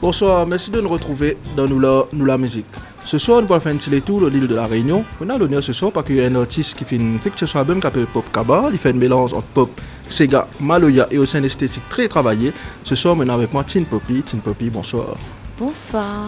Bonsoir, merci de nous retrouver dans Nous la musique. Ce soir, nous allons faire un petit tour de l'île de la Réunion. On a l'honneur ce soir parce qu'il y a un artiste qui fait une fiction album qui s'appelle Pop Kaba. Il fait un mélange entre pop, Sega, Maloya et aussi un esthétique très travaillé. Ce soir, on est avec moi Tin Poppy. Tin Poppy, bonsoir. Bonsoir.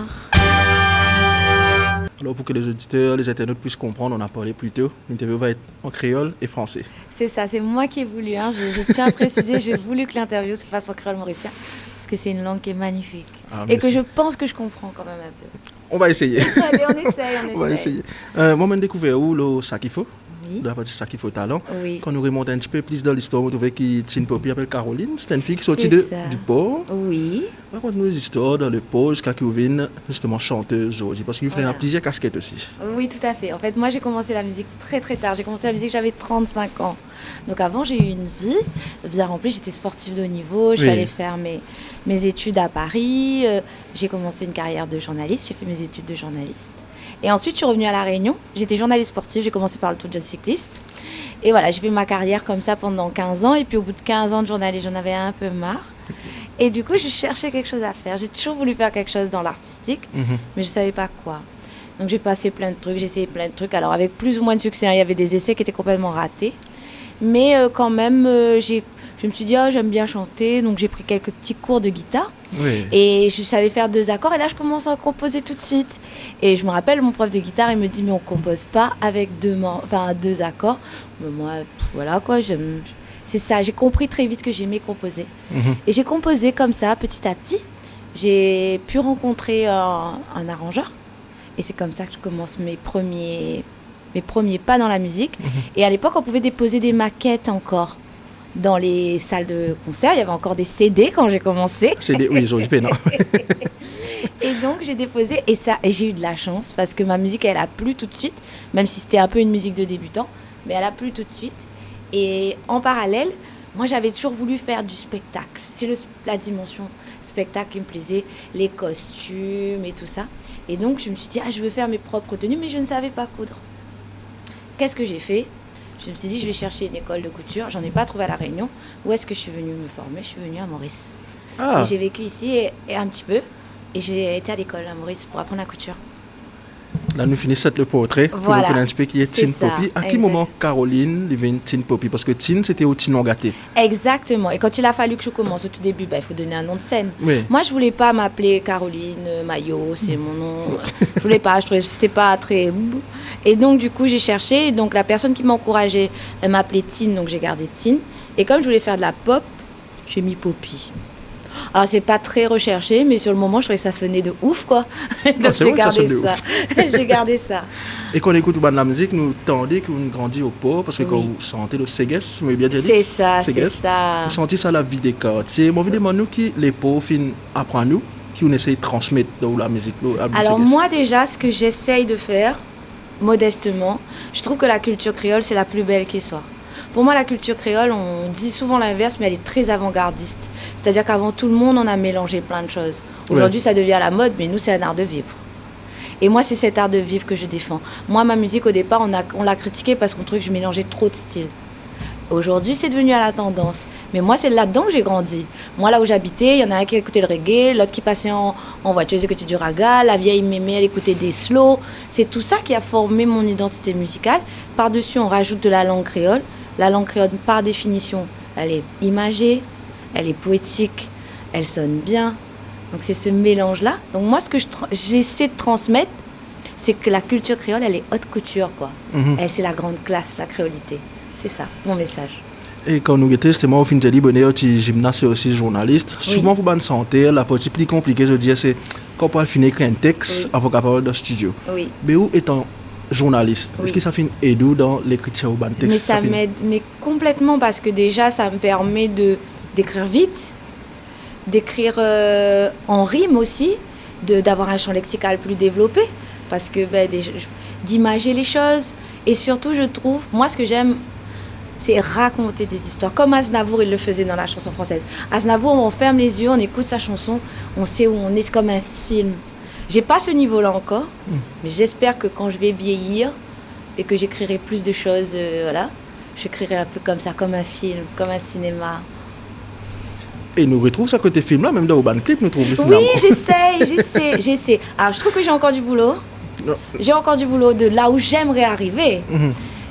Alors pour que les auditeurs, les internautes puissent comprendre, on a parlé plus tôt, l'interview va être en créole et français. C'est ça, c'est moi qui ai voulu. Je tiens à préciser, j'ai voulu que l'interview se fasse en créole mauricien parce que c'est une langue qui est magnifique et que je pense que je comprends quand même un peu. On va essayer. Allez, on essaye. On va essayer. Moi, j'ai découvert où le Sakifo. Oui. De la partie Sakifo Talent. Oui. Quand nous remontons un petit peu plus dans l'histoire, on trouvait que Tin Poppy appelle Caroline. C'est une fille qui sortit du port. Oui. Raconte-nous les histoires dans le port jusqu'à ce qu'elle devienne justement chanteuse aujourd'hui. Parce qu'il a plusieurs casquettes aussi. Oui, tout à fait. En fait, moi, j'ai commencé la musique très très tard. J'ai commencé la musique, j'avais 35 ans. Donc avant, j'ai eu une vie bien remplie. J'étais sportive de haut niveau. Je suis allée faire mes études à Paris. J'ai commencé une carrière de journaliste. J'ai fait mes études de journaliste. Et ensuite, je suis revenue à La Réunion. J'étais journaliste sportive. J'ai commencé par le Tour de cycliste. Et voilà, j'ai fait ma carrière comme ça pendant 15 ans. Et puis au bout de 15 ans de journaliste, j'en avais un peu marre. Et du coup, je cherchais quelque chose à faire. J'ai toujours voulu faire quelque chose dans l'artistique, mais je ne savais pas quoi. Donc j'ai passé plein de trucs, j'ai essayé plein de trucs. Alors avec plus ou moins de succès, il y avait des essais qui étaient complètement ratés. Mais quand même, je me suis dit, j'aime bien chanter. Donc j'ai pris quelques petits cours de guitare. Oui. Et je savais faire 2 accords. Et là, je commence à composer tout de suite. Et je me rappelle, mon prof de guitare, il me dit, mais on ne compose pas avec 2 accords. Mais moi, voilà quoi, c'est ça. J'ai compris très vite que j'aimais composer. Et j'ai composé comme ça, petit à petit. J'ai pu rencontrer un arrangeur. Et c'est comme ça que je commence mes premiers pas dans la musique. Et à l'époque, on pouvait déposer des maquettes encore dans les salles de concert. Il y avait encore des CD quand j'ai commencé. CD, oui, ils ont occupé, non. Et donc, j'ai déposé. Et j'ai eu de la chance parce que ma musique, elle a plu tout de suite. Même si c'était un peu une musique de débutant. Mais elle a plu tout de suite. Et en parallèle, moi, j'avais toujours voulu faire du spectacle. C'est la dimension spectacle qui me plaisait, les costumes et tout ça. Et donc, je me suis dit, je veux faire mes propres tenues, mais je ne savais pas coudre. Qu'est-ce que j'ai fait ? Je me suis dit, je vais chercher une école de couture. J'en ai pas trouvé à La Réunion. Où est-ce que je suis venue me former ? Je suis venue à Maurice. Et j'ai vécu ici et un petit peu. Et j'ai été à l'école à Maurice pour apprendre la couture. Là, nous finissons le portrait pour nous connaître un petit peu qui est Tin Poppy. À quel moment Caroline devient Tin Poppy ? Parce que Tin, c'était au Tinon gâté. Exactement. Et quand il a fallu que je commence au tout début, il faut donner un nom de scène. Oui. Moi, je voulais pas m'appeler Caroline Maillot, c'est mon nom. Je voulais pas, je trouvais que c'était pas très... Et donc, du coup, j'ai cherché. Et donc, la personne qui m'encourageait, elle m'appelait Tin, donc j'ai gardé Tin. Et comme je voulais faire de la pop, j'ai mis Poppy. Alors, c'est pas très recherché, mais sur le moment, je trouvais que ça sonnait de ouf, quoi. Donc, j'ai gardé ça. J'ai gardé ça. Et quand on écoute la musique, nous tendez qu'on grandit au port, parce que quand vous sentez le Séguès, vous bien dit. C'est ça. Vous sentez ça la vie des quartiers. Moi, évidemment, nous qui, les pauvres, apprennent nous, qui on essaye de transmettre dans la musique. Alors, moi, déjà, ce que j'essaye de faire, modestement, je trouve que la culture créole, c'est la plus belle qui soit. Pour moi, la culture créole, on dit souvent l'inverse, mais elle est très avant-gardiste. C'est-à-dire qu'avant, tout le monde en a mélangé plein de choses. Aujourd'hui, ça devient à la mode, mais nous, c'est un art de vivre. Et moi, c'est cet art de vivre que je défends. Moi, ma musique, au départ, on l'a critiquée parce qu'on trouvait que je mélangeais trop de styles. Aujourd'hui, c'est devenu à la tendance. Mais moi, c'est là-dedans que j'ai grandi. Moi, là où j'habitais, il y en a un qui écoutait le reggae, l'autre qui passait en voiture, ils écoutaient du raga, la vieille mémé, elle écoutait des slows. C'est tout ça qui a formé mon identité musicale. Par-dessus, on rajoute de la langue créole. La langue créole, par définition, elle est imagée, elle est poétique, elle sonne bien. Donc, c'est ce mélange-là. Donc, moi, ce que j'essaie de transmettre, c'est que la culture créole, elle est haute couture, quoi. Elle, c'est la grande classe, la créolité. C'est ça, mon message. Et quand nous étions justement au fin de l'année, tu gymnaste et aussi journaliste. Souvent, pour la santé, la partie plus compliquée, je dis, c'est quand on peut finir écrire un texte avant qu'à parler dans le studio. Oui. Mais où étant journaliste, est-ce que ça fait une aide dans l'écriture d'un texte? Mais ça m'aide complètement parce que déjà, ça me permet d'écrire vite, d'écrire en rime aussi, d'avoir un champ lexical plus développé parce que d'imager les choses. Et surtout, je trouve, moi, ce que j'aime, c'est raconter des histoires, comme Aznavour, il le faisait dans la chanson française. Aznavour, on ferme les yeux, on écoute sa chanson, on sait où on est, c'est comme un film. J'ai pas ce niveau-là encore, mais j'espère que quand je vais vieillir et que j'écrirai plus de choses, j'écrirai un peu comme ça, comme un film, comme un cinéma. Et nous retrouvons ça côté film là, même dans Urban Clip, nous trouvons Oui, j'essaie. Alors, je trouve que j'ai encore du boulot. J'ai encore du boulot de là où j'aimerais arriver.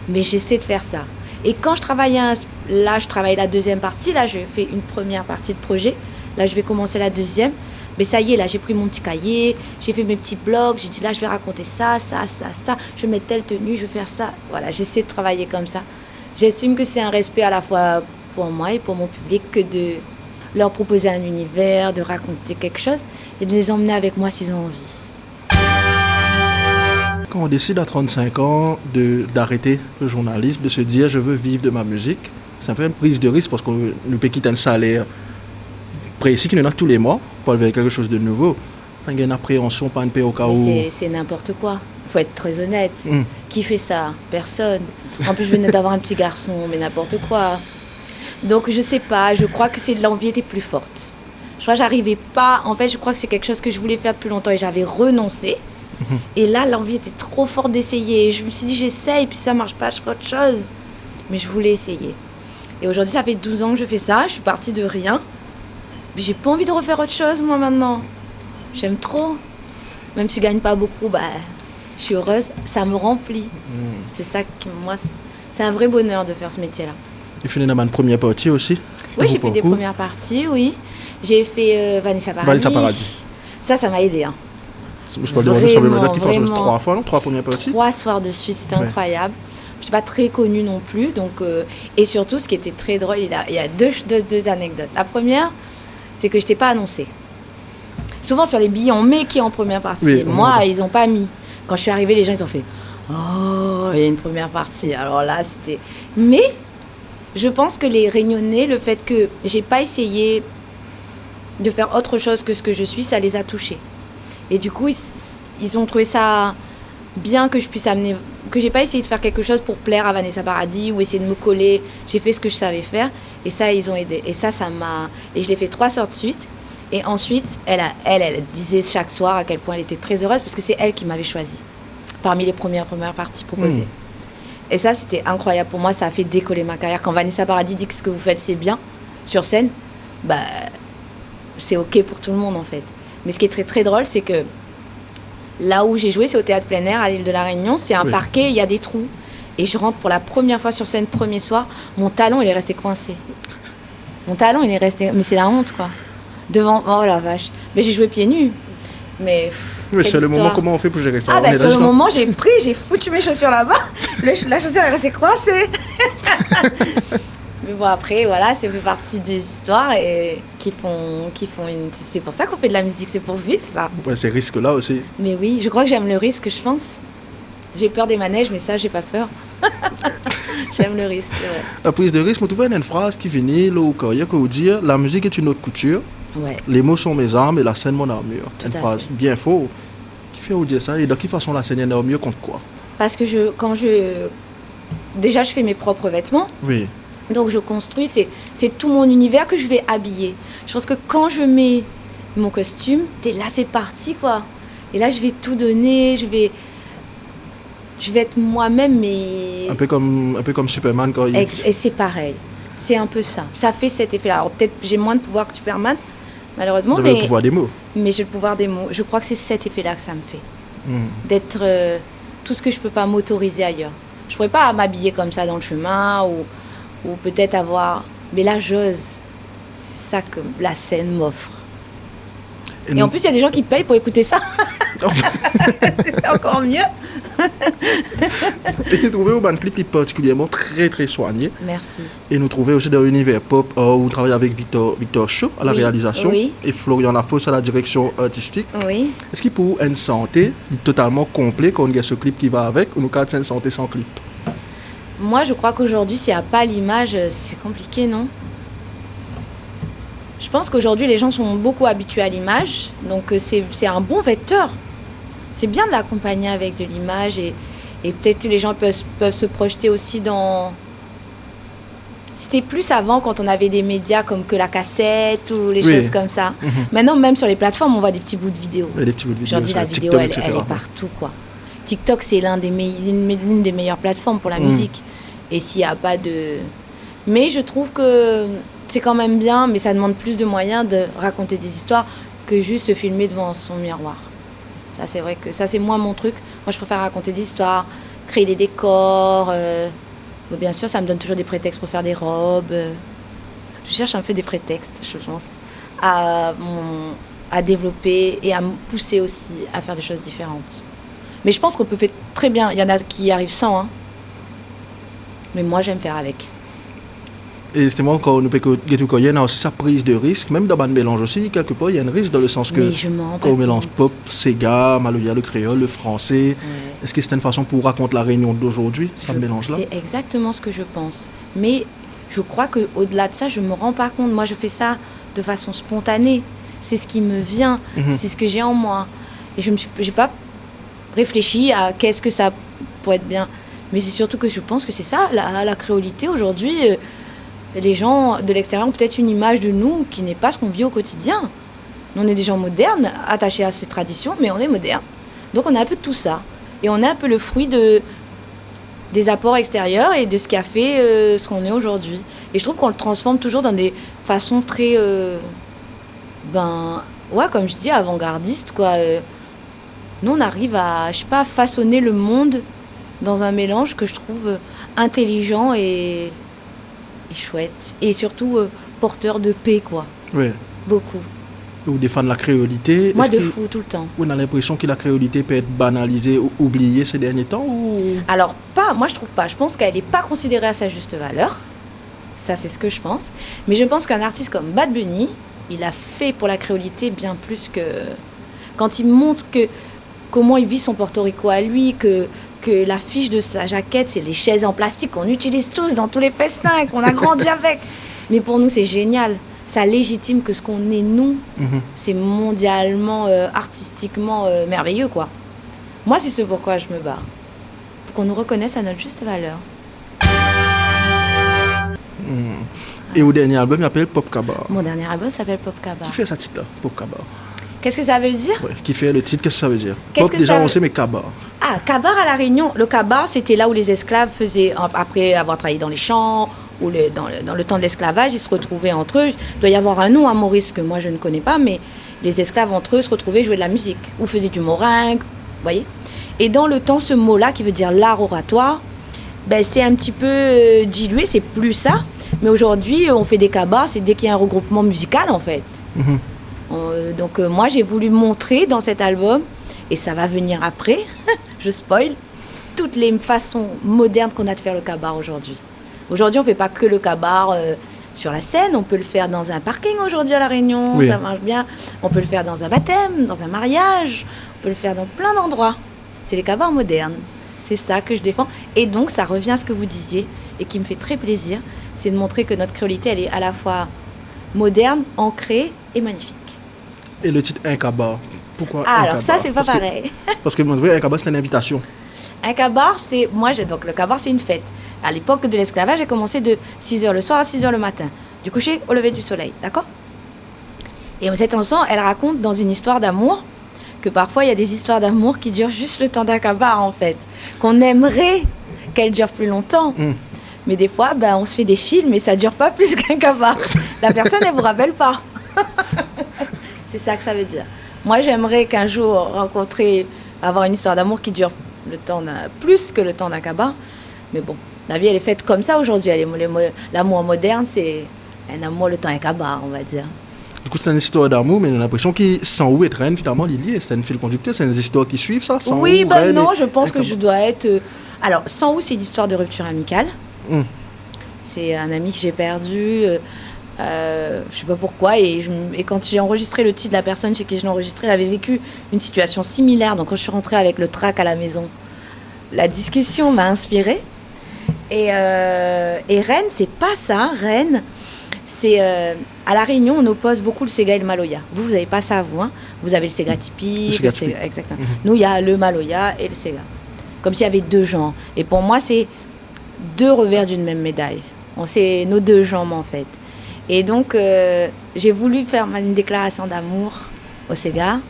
Mais j'essaie de faire ça. Et quand je travaille, là, je travaille la deuxième partie. Là, je fais une première partie de projet. Là, je vais commencer la deuxième. Mais ça y est, là, j'ai pris mon petit cahier, j'ai fait mes petits blogs, j'ai dit là, je vais raconter ça, je vais mettre telle tenue, je vais faire ça. Voilà, j'essaie de travailler comme ça. J'estime que c'est un respect à la fois pour moi et pour mon public que de leur proposer un univers, de raconter quelque chose et de les emmener avec moi s'ils ont envie. Quand on décide à 35 ans d'arrêter le journalisme, de se dire je veux vivre de ma musique, c'est un peu une prise de risque parce qu'on nous peut quitter un salaire précis qui nous a tous les mois pour aller vers quelque chose de nouveau. Il y a une appréhension, pas une paix au cas où. C'est n'importe quoi. Il faut être très honnête. Qui fait ça? Personne. En plus, je venais d'avoir un petit garçon, mais n'importe quoi. Donc, je sais pas. Je crois que l'envie était plus forte. Je crois que j'arrivais pas. En fait, je crois que c'est quelque chose que je voulais faire depuis longtemps et j'avais renoncé. Et là, l'envie était trop forte d'essayer. Je me suis dit, j'essaye, puis ça marche pas, je ferai autre chose. Mais je voulais essayer. Et aujourd'hui, ça fait 12 ans que je fais ça. Je suis partie de rien. Puis j'ai pas envie de refaire autre chose, moi, maintenant. J'aime trop. Même si je gagne pas beaucoup, je suis heureuse. Ça me remplit. C'est ça qui, moi, c'est un vrai bonheur de faire ce métier-là. Tu fais une première partie aussi? Oui, j'ai fait des premières parties, oui. J'ai fait Vanessa Paradis. Ça m'a aidé. Hein. Je parle de Vanessa Paradis qui fait 3 fois, non? 3 premières parties? 3 soirs de suite, c'était incroyable. Je suis pas très connue non plus. Donc, et surtout, ce qui était très drôle, il y a deux anecdotes. La première, c'est que je t'ai pas annoncé. Souvent sur les billets, on met qui est en première partie. Oui, moi, ils n'ont pas mis. Quand je suis arrivée, les gens, ils ont fait « Oh, il y a une première partie. » Alors là, c'était... Mais je pense que les Réunionnais, le fait que j'ai pas essayé de faire autre chose que ce que je suis, ça les a touchés. Et du coup, ils ont trouvé ça bien que je puisse amener... Que j'ai pas essayé de faire quelque chose pour plaire à Vanessa Paradis ou essayer de me coller. J'ai fait ce que je savais faire. Et ça, ils ont aidé. Et ça m'a... Et je l'ai fait 3 soirs de suite. Et ensuite, elle disait chaque soir à quel point elle était très heureuse parce que c'est elle qui m'avait choisie parmi les premières parties proposées. Et ça, c'était incroyable. Pour moi, ça a fait décoller ma carrière. Quand Vanessa Paradis dit que ce que vous faites, c'est bien sur scène, c'est OK pour tout le monde, en fait. Mais ce qui est très, très drôle, c'est que là où j'ai joué, c'est au Théâtre Plein Air à l'île de la Réunion. C'est un parquet, il y a des trous. Et je rentre pour la première fois sur scène, premier soir. Mon talon, il est resté coincé. Mon talon, il est resté... Mais c'est la honte, quoi. Devant, oh la vache. Mais j'ai joué pieds nus. Mais c'est le moment, comment on fait pour gérer ça? Sur le moment, j'ai foutu mes chaussures là-bas. La chaussure est restée coincée. Mais bon, après, voilà, c'est fait partie des histoires et qui font une... C'est pour ça qu'on fait de la musique, c'est pour vivre ça. Ouais, ces risques-là aussi. Mais oui, je crois que j'aime le risque, je pense. J'ai peur des manèges, mais ça, j'ai pas peur. J'aime le risque, c'est vrai. La prise de risque, je trouve une phrase qui finit, là, il y a que vous dire, la musique est une autre couture. Ouais. Les mots sont mes armes et la scène mon armure. Tout une phrase bien faux. Qui fait vous dire ça? Et de quelle façon la scène est une armure contre quoi? Parce que déjà je fais mes propres vêtements. Oui. Donc je construis, c'est tout mon univers que je vais habiller. Je pense que quand je mets mon costume, là c'est parti quoi. Et là je vais tout donner, je vais être moi-même, mais... Un peu comme Superman quand il... Et c'est pareil. C'est un peu ça. Ça fait cet effet-là. Alors peut-être j'ai moins de pouvoir que Superman, malheureusement. Vous avez le pouvoir des mots. Mais j'ai le pouvoir des mots. Je crois que c'est cet effet-là que ça me fait. D'être tout ce que je peux pas m'autoriser ailleurs. Je pourrais pas m'habiller comme ça dans le chemin ou peut-être avoir... Mais là, j'ose. C'est ça que la scène m'offre. Et en plus, il y a des gens qui payent pour écouter ça. C'est encore mieux. Et nous trouvons Urban Clip particulièrement très très soigné. Merci. Et nous trouvons aussi dans l'univers pop où on travaille avec Victor Shaw à la réalisation et Florian Lafos à la direction artistique. Oui. Est-ce qu'il pour une santé totalement complet quand on a ce clip qui va avec ou nous cadre une santé sans clip? Moi, je crois qu'aujourd'hui, s'il n'y a pas l'image, c'est compliqué, non? Je pense qu'aujourd'hui, les gens sont beaucoup habitués à l'image, donc c'est un bon vecteur. C'est bien de l'accompagner avec de l'image et peut-être que les gens peuvent se projeter aussi dans... C'était plus avant quand on avait des médias comme que la cassette ou les choses comme ça. Maintenant, même sur les plateformes, on voit des petits bouts de vidéo. Des petits bouts de vidéo. Je dis la vidéo, elle est partout, quoi. TikTok, c'est l'une des meilleures plateformes pour la musique. Et s'il n'y a pas de... Mais je trouve que c'est quand même bien, mais ça demande plus de moyens de raconter des histoires que juste se filmer devant son miroir. Ça, c'est vrai que ça, c'est moins mon truc. Moi, je préfère raconter des histoires, créer des décors. Bien sûr, ça me donne toujours des prétextes pour faire des robes. Je cherche un peu des prétextes, je pense, à développer et à me pousser aussi à faire des choses différentes. Mais je pense qu'on peut faire très bien. Il y en a qui y arrivent sans, hein. Mais moi, j'aime faire avec. Et justement, quand nous peut il y a aussi sa prise de risque, même dans le mélange aussi, quelque part, il y a un risque dans le sens que quand on mélange pop, Sega, Maloya, le créole, le français, est-ce que c'est une façon pour raconter la Réunion d'aujourd'hui, ça mélange-là? C'est exactement ce que je pense. Mais je crois qu'au-delà de ça, je ne me rends pas compte. Moi, je fais ça de façon spontanée. C'est ce qui me vient, c'est ce que j'ai en moi. Et je n'ai pas réfléchi à qu'est-ce que ça pourrait être bien. Mais c'est surtout que je pense que c'est ça, la créolité aujourd'hui. Les gens de l'extérieur ont peut-être une image de nous qui n'est pas ce qu'on vit au quotidien. Nous, on est des gens modernes, attachés à ces traditions, mais on est modernes. Donc on a un peu de tout ça. Et on est un peu le fruit des apports extérieurs et de ce qui a fait ce qu'on est aujourd'hui. Et je trouve qu'on le transforme toujours dans des façons très, comme je dis, avant-gardistes, quoi. Nous, on arrive à, façonner le monde dans un mélange que je trouve intelligent et chouette. Et surtout porteur de paix, quoi. Oui. Beaucoup. Ou défendre la créolité. Moi, de fou, tout le temps. On a l'impression que la créolité peut être banalisée ou oubliée ces derniers temps ou... Alors, moi, je trouve pas. Je pense qu'elle n'est pas considérée à sa juste valeur. Ça, c'est ce que je pense. Mais je pense qu'un artiste comme Bad Bunny, il a fait pour la créolité bien plus que... Quand il montre comment il vit son Porto Rico à lui, que l'affiche de sa jaquette, c'est les chaises en plastique qu'on utilise tous dans tous les festins, qu'on a grandi avec. Mais pour nous, c'est génial. Ça légitime que ce qu'on est, nous, c'est mondialement, artistiquement merveilleux, quoi. Moi, c'est ce pourquoi je me bats. Pour qu'on nous reconnaisse à notre juste valeur. Et au dernier album, il s'appelle Pop Kabar. Mon dernier album s'appelle Pop Kabar. Qui fait ça titre-là, Pop Kabar? Qu'est-ce que ça veut dire? Ouais, qui fait le titre, qu'est-ce que ça veut dire? Pop, déjà, on sait, mais Kabar. Ah, Kabar à La Réunion. Le Kabar, c'était là où les esclaves faisaient, après avoir travaillé dans les champs, ou dans le temps de l'esclavage, ils se retrouvaient entre eux. Il doit y avoir un nom à Maurice que moi je ne connais pas, mais les esclaves entre eux se retrouvaient jouer de la musique, ou faisaient du moringue, vous voyez. Et dans le temps, ce mot-là, qui veut dire l'art oratoire, c'est un petit peu dilué, c'est plus ça. Mais aujourd'hui, on fait des kabars, c'est dès qu'il y a un regroupement musical, en fait. Donc moi, j'ai voulu montrer dans cet album, et ça va venir après, je spoil, toutes les façons modernes qu'on a de faire le kabar aujourd'hui. Aujourd'hui, on ne fait pas que le kabar sur la scène, on peut le faire dans un parking aujourd'hui à La Réunion, oui. Ça marche bien. On peut le faire dans un baptême, dans un mariage, on peut le faire dans plein d'endroits. C'est les kabars modernes, c'est ça que je défends. Et donc, ça revient à ce que vous disiez, et qui me fait très plaisir, c'est de montrer que notre créolité, elle est à la fois moderne, ancrée et magnifique. Et le titre Un Kabar, pourquoi alors Kabar? Ça, c'est pas pareil. Parce que un Kabar, c'est une invitation. Un kabar, donc le kabar, c'est une fête. À l'époque de l'esclavage, j'ai commencé de 6h le soir à 6h le matin, du coucher au lever du soleil, d'accord? Et cette chanson, elle raconte dans une histoire d'amour que parfois il y a des histoires d'amour qui durent juste le temps d'un kabar, en fait, qu'on aimerait qu'elles durent plus longtemps. Mais des fois, on se fait des films et ça dure pas plus qu'un kabar. La personne, elle vous rappelle pas. C'est ça que ça veut dire. Moi, j'aimerais qu'un jour avoir une histoire d'amour qui dure plus que le temps d'un kabar. Mais bon, la vie, elle est faite comme ça aujourd'hui. L'amour moderne, c'est un amour, le temps d'un kabar, on va dire. Du coup, c'est une histoire d'amour, mais j'ai l'impression que sans où être reine, finalement, Lily, c'est un fil conducteur, c'est une histoire qui suivent ça? Sans oui, où, non, je pense que je dois être... Alors, sans où, c'est une histoire de rupture amicale. C'est un ami que j'ai perdu... je sais pas pourquoi, et quand j'ai enregistré le titre, la personne chez qui je l'ai enregistré, elle avait vécu une situation similaire. Donc quand je suis rentrée avec le trac à la maison, la discussion m'a inspirée. Et Rennes, c'est pas ça. Rennes, c'est à La Réunion, on oppose beaucoup le Sega et le Maloya. Vous avez pas ça, vous, hein. Vous avez le Sega typique, exactement. Nous, il y a le Maloya et le Sega, comme s'il y avait deux genres. Et pour moi, c'est deux revers d'une même médaille. C'est nos deux jambes, en fait. Et donc, j'ai voulu faire une déclaration d'amour au Sega.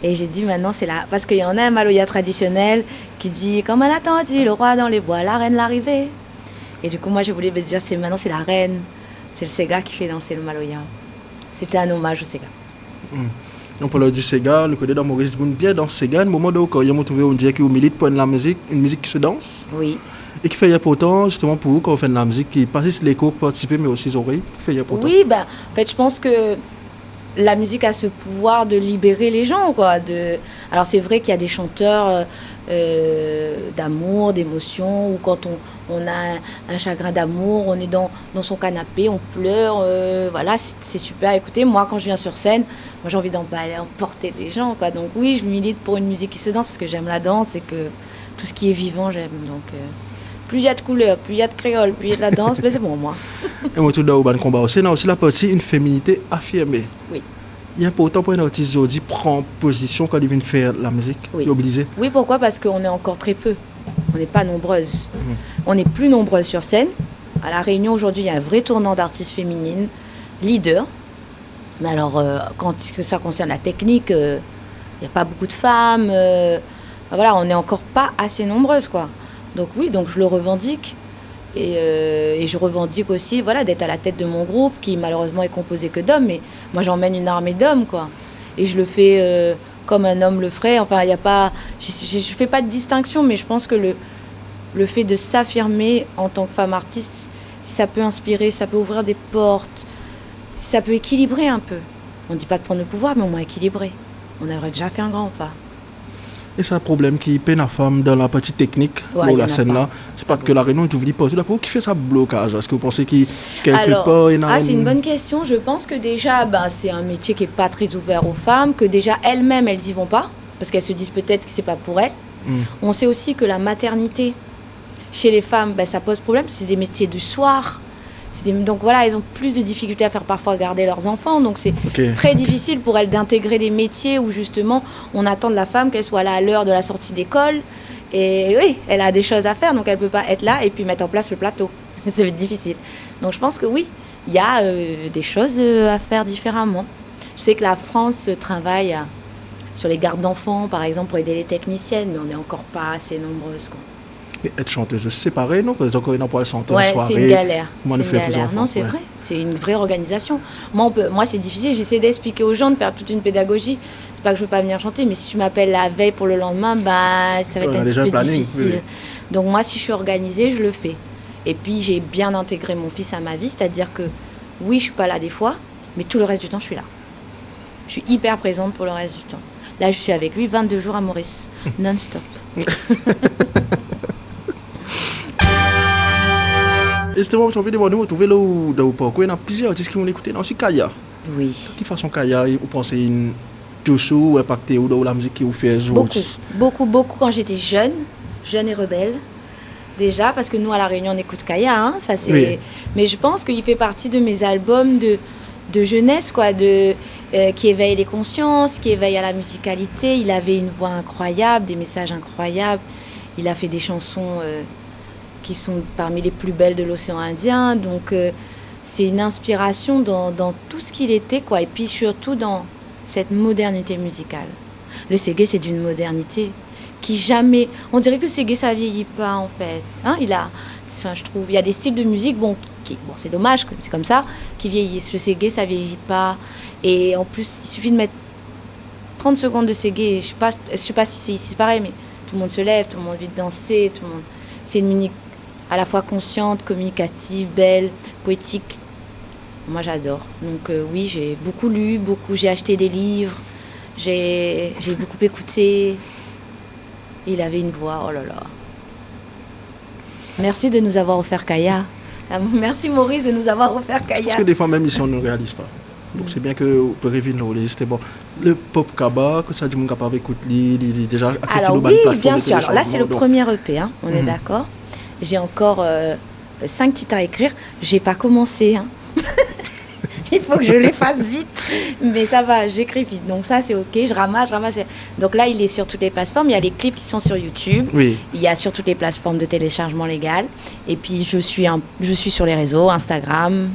Et j'ai dit, maintenant, c'est là. Parce qu'il y en a un Maloya traditionnel qui dit « Comme elle attendit le roi dans les bois, la reine l'arrivée ». Et du coup, moi, j'ai voulu dire, maintenant, c'est la reine C'est le Sega qui fait danser le Maloya. C'était un hommage au Sega. On parle du Sega, nous connaissons dans Maurice Boune bien dans Sega, un moment où quand il y a trouvé on dirait qu'il milite pour la musique, une musique qui se danse. Oui. Et qui fait important justement pour vous quand on fait de la musique, qui pas juste les cours pour participer mais aussi les oreilles, qui fait important. Oui, ben, en fait, je pense que la musique a ce pouvoir de libérer les gens, quoi. Alors c'est vrai qu'il y a des chanteurs d'amour, d'émotion, ou quand on a un chagrin d'amour, on est dans son canapé, on pleure, voilà, c'est super. Écoutez, moi quand je viens sur scène, moi j'ai envie emporter les gens, quoi. Donc oui, je milite pour une musique qui se danse, parce que j'aime la danse et que tout ce qui est vivant, j'aime. Donc plus il y a de couleurs, plus il y a de créole, plus il y a de la danse, ben c'est bon, moi. Et moi tout dans le combat aussi, on a aussi la partie une féminité affirmée. Oui. Il est important pour un artiste aujourd'hui prendre position quand il vient faire la musique. Oui. Il est obligé. Oui, pourquoi? Parce qu'on est encore très peu. On n'est pas nombreuses. On est plus nombreuses sur scène. À La Réunion, aujourd'hui, il y a un vrai tournant d'artistes féminines, leaders. Mais alors, quand ça concerne la technique, il n'y a pas beaucoup de femmes. Voilà, on n'est encore pas assez nombreuses, quoi. Donc oui, donc je le revendique. Et je revendique aussi, voilà, d'être à la tête de mon groupe, qui malheureusement est composé que d'hommes. Mais moi, j'emmène une armée d'hommes, quoi. Et je le fais comme un homme le ferait. Enfin, il n'y a pas... Je fais pas de distinction, mais je pense que le fait de s'affirmer en tant que femme artiste, si ça peut inspirer, ça peut ouvrir des portes, si ça peut équilibrer un peu. On ne dit pas de prendre le pouvoir, mais au moins équilibrer. On aurait déjà fait un grand pas. Et c'est un problème qui peine la femme dans la partie technique, Ouais, la scène là. C'est pas que la Réunion est ouverte partout. Pourquoi qui fait ça blocage? Est-ce que vous pensez qu'il quelque part c'est une bonne question. Je pense que déjà, c'est un métier qui est pas très ouvert aux femmes, que déjà elles-mêmes elles y vont pas, parce qu'elles se disent peut-être que c'est pas pour elles. On sait aussi que la maternité chez les femmes, ça pose problème. C'est des métiers du soir. Donc voilà, elles ont plus de difficultés à faire parfois garder leurs enfants. Donc c'est très difficile pour elles d'intégrer des métiers où justement on attend de la femme qu'elle soit là à l'heure de la sortie d'école. Et oui, elle a des choses à faire, donc elle ne peut pas être là et puis mettre en place le plateau. C'est difficile. Donc je pense que oui, il y a des choses à faire différemment. Je sais que la France travaille sur les gardes d'enfants, par exemple, pour aider les techniciennes, mais on n'est encore pas assez nombreuses, quoi. Et être chanteuse séparée, non? Parce qu'on pour elle chanter en soirée. C'est une galère. C'est une galère. Non, c'est vrai. C'est une vraie organisation. Moi, c'est difficile. J'essaie d'expliquer aux gens, de faire toute une pédagogie. C'est pas que je veux pas venir chanter, mais si tu m'appelles la veille pour le lendemain, ça va être un petit peu difficile. Oui. Donc moi, si je suis organisée, je le fais. Et puis, j'ai bien intégré mon fils à ma vie, c'est-à-dire que oui, je suis pas là des fois, mais tout le reste du temps, je suis là. Je suis hyper présente pour le reste du temps. Là, je suis avec lui 22 jours à Maurice, non-stop. Et justement, j'ai envie de voir nous retrouver là où il y a plusieurs artistes qui vont l'écouter. Aussi Kaya. Oui. Qui façon Kaya, vous pensez une toujours impacté ou dans la musique qui vous fait aujourd'hui? Beaucoup quand j'étais jeune et rebelle. Déjà, parce que nous à La Réunion on écoute Kaya, hein, ça c'est. Oui. Mais je pense qu'il fait partie de mes albums de jeunesse, quoi, qui éveille les consciences, qui éveille à la musicalité. Il avait une voix incroyable, des messages incroyables. Il a fait des chansons qui sont parmi les plus belles de l'océan Indien. Donc c'est une inspiration dans tout ce qu'il était, quoi. Et puis surtout dans cette modernité musicale. Le Ségué, c'est d'une modernité qui jamais... On dirait que le Ségué, ça vieillit pas, en fait. Hein, je trouve, il y a des styles de musique, c'est dommage, c'est comme ça, qui vieillissent. Le Ségué, ça vieillit pas. Et en plus, il suffit de mettre 30 secondes de Ségué. Je sais pas si c'est ici pareil, mais tout le monde se lève, tout le monde vit de danser, tout le monde... C'est une musique à la fois consciente, communicative, belle, poétique. Moi, j'adore. Donc oui, j'ai beaucoup lu, j'ai acheté des livres, j'ai beaucoup écouté. Il avait une voix, oh là là. Merci de nous avoir offert Kaya. Merci Maurice de nous avoir offert Kaya. Parce que des fois, même ici, on ne réalise pas. Donc c'est bien que vous pouvez revenir, c'était bon. Le pop kaba, que ça du monde capable d'écouter, déjà accès alors oui, bien sûr. Alors là, c'est le premier EP, hein, on est d'accord. J'ai encore 5 titres à écrire. J'ai pas commencé. Hein. Il faut que je les fasse vite. Mais ça va, j'écris vite. Donc ça, c'est OK. Je ramasse. Donc là, il est sur toutes les plateformes. Il y a les clips qui sont sur YouTube. Oui. Il y a sur toutes les plateformes de téléchargement légal. Et puis, je suis sur les réseaux, Instagram,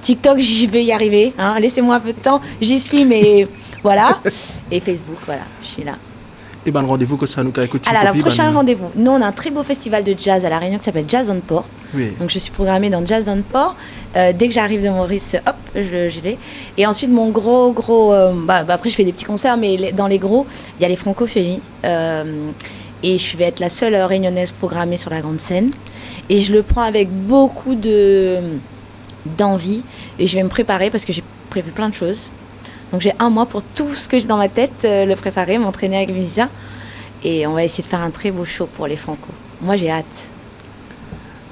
TikTok, j'y vais y arriver. Hein. Laissez-moi un peu de temps. J'y suis, mais voilà. Et Facebook, voilà, je suis là. Et ben rendez-vous que ça nous écoute. Alors, le prochain rendez-vous. Nous, on a un très beau festival de jazz à La Réunion qui s'appelle Jazz on Port. Oui. Donc, je suis programmée dans Jazz on Port. Dès que j'arrive de Maurice, hop, j'y vais. Et ensuite, mon gros... après, je fais des petits concerts, mais dans les gros, il y a les Francophiles. Et je vais être la seule réunionnaise programmée sur la grande scène. Et je le prends avec beaucoup d'envie. Et je vais me préparer parce que j'ai prévu plein de choses. Donc j'ai 1 mois pour tout ce que j'ai dans ma tête, le préparer, m'entraîner avec les musiciens. Et on va essayer de faire un très beau show pour les Franco. Moi, j'ai hâte.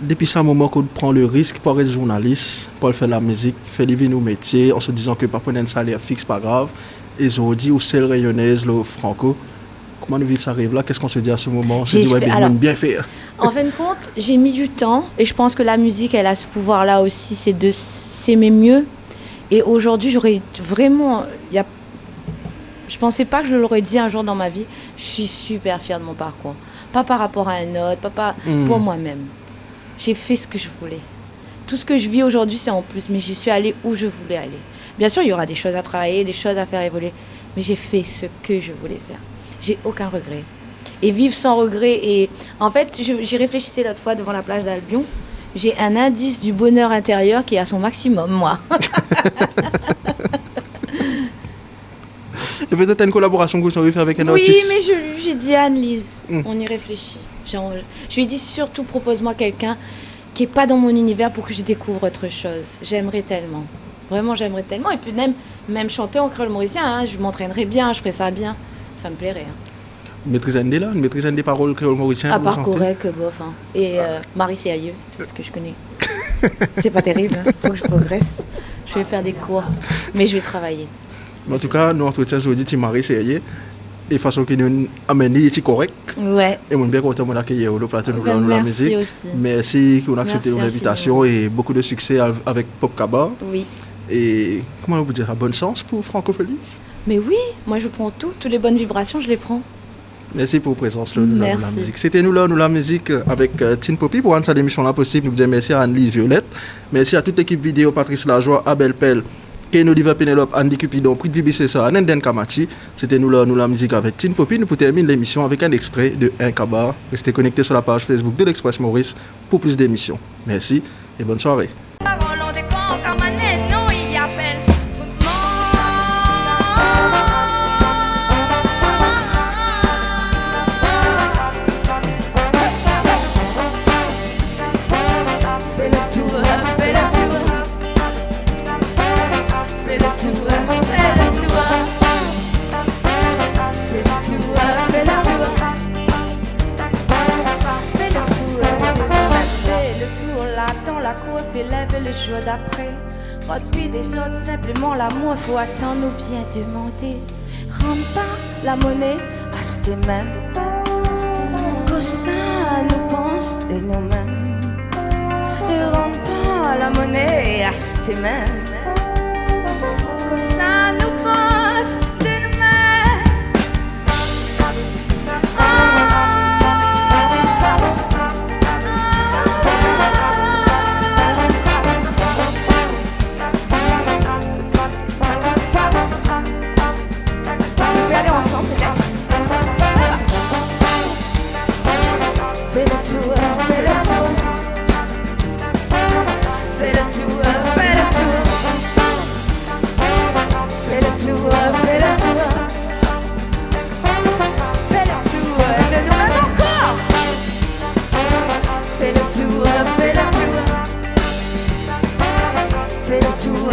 Depuis ce moment qu'on prend le risque pour être journaliste, pour faire la musique, faire vivre nos métiers, en se disant que pas prendre un salaire fixe, pas grave. Et aujourd'hui, où c'est le rayonnaise, le Franco. Comment nous vivons ça arrive là? Qu'est-ce qu'on se dit à ce moment? On se dit, ouais, bien fait. En fin de compte, j'ai mis du temps. Et je pense que la musique, elle a ce pouvoir-là aussi, c'est de s'aimer mieux. Et aujourd'hui, j'aurais vraiment... Je pensais pas que je l'aurais dit un jour dans ma vie. Je suis super fière de mon parcours. Pas par rapport à un autre, pas pour moi-même. J'ai fait ce que je voulais. Tout ce que je vis aujourd'hui, c'est en plus. Mais je suis allée où je voulais aller. Bien sûr, il y aura des choses à travailler, des choses à faire évoluer. Mais j'ai fait ce que je voulais faire. J'ai aucun regret. Et vivre sans regret. Et en fait, j'y réfléchissais l'autre fois devant la plage d'Albion. J'ai un indice du bonheur intérieur qui est à son maximum, moi. Et peut-être une collaboration que vous avez fait avec un artiste. Oui, mais j'ai dit à Anne-Lise, on y réfléchit. Je lui ai dit surtout, propose-moi quelqu'un qui n'est pas dans mon univers pour que je découvre autre chose. J'aimerais tellement. Vraiment, j'aimerais tellement. Et puis même chanter en créole mauricien, hein, je m'entraînerais bien, je ferais ça bien. Ça me plairait. Hein. Maîtrise des paroles créole mauricien. À part correct, bof. Hein. Et Marie c'est aïeux, c'est tout ce que je connais. C'est pas terrible, hein. Faut que je progresse. Je vais faire des cours, mais je vais travailler. En tout cas, nous entretien aujourd'hui, tu Marie c'est aïeux. Et façon que nous amener, c'est correct. Ouais. Et moi bien content d'accueillir au plateau de la musique. Merci aussi. Merci qu'on a accepté l'invitation et beaucoup de succès avec Pop Kaba. Oui. Et comment on vous dire, bonne chance pour Franco Félix. Mais oui, moi je prends toutes les bonnes vibrations, je les prends. Merci pour votre présence là, nous la musique. C'était nous la musique avec Tin Poppy pour rendre cette émission là possible. Nous vous disons merci à Anne-Lise Violette. Merci à toute l'équipe vidéo, Patrice Lajoie, Abel Pell, Ken Oliver Penelope, Andy Cupidon, Prit Bissessa, Nenden Kamachi. C'était nous la musique avec Tin Poppy. Nous terminons l'émission avec un extrait de Un Kaba. Restez connectés sur la page Facebook de l'Express Maurice pour plus d'émissions. Merci et bonne soirée. Lève le jour d'après. Depuis des autres, simplement l'amour, faut attendre ou bien demander. Rends pas la monnaie à ces mains. Que ça nous pense de nous-mêmes. Ne rends pas la monnaie à ces mains. Que ça nous pense de nous-mêmes. Fais le tour,